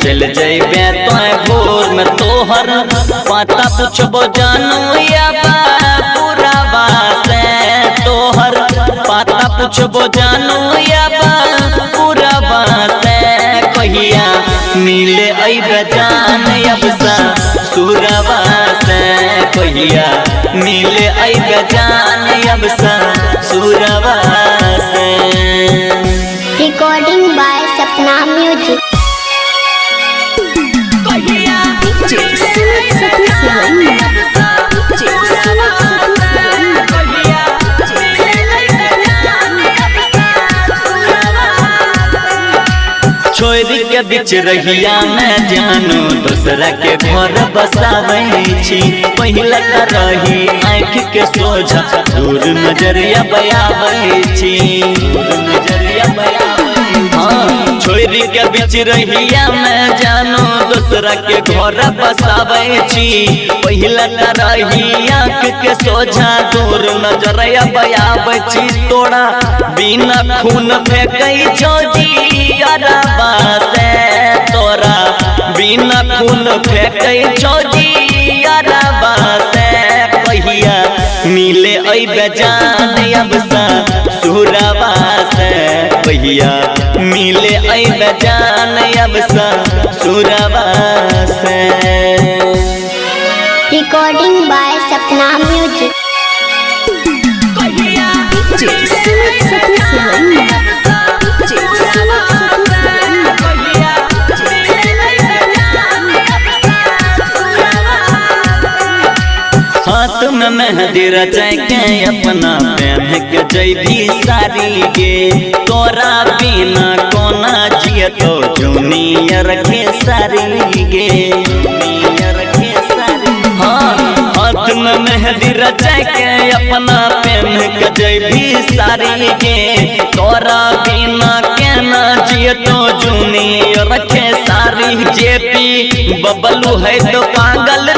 चल जइबे तो भोर में तोहर पता पूछबो जानू या पूरा बासे तोहर पता पूछबो जानू या पूरा बासे कहिया मिले अइबे जान अब सा सुरवा से कहिया मिले अइबे जान अब सा सुरवा से। Recording by Sapna music. छोरी के बीच रहिया मैं जानू दूसरा के घर बसावे छी पहिला रही आँख के सोझा दूर नजरिया बयावे छी नजरिया बयावे। हाँ छोरी के बीच रहिया मैं जानू दूसरा के घर बसावे छी पहिला रही आँख के सोझा दूर नजरिया बयावे छी तोड़ा बिना खून फेंकई छोजी से तोरा बिना खून फेंकई छोजी से कहिया मिले अइबे जान अब सा सुरवा से कहिया मिले अइबे जान अब सा सुरवा से। Recording by Sapna music. हाथ में मेहंदी रचाई के अपना पहन के जैभी सारी के तोरा बिना कोना जिया तो जूनियर के सारी के के सारी। हाँ हाथ में मेहंदी रचाई के अपना पहन के जैभी सारी के तोरा बिना केना जिया तो जूनियर के सारी। जेपी बबलू है तो पागल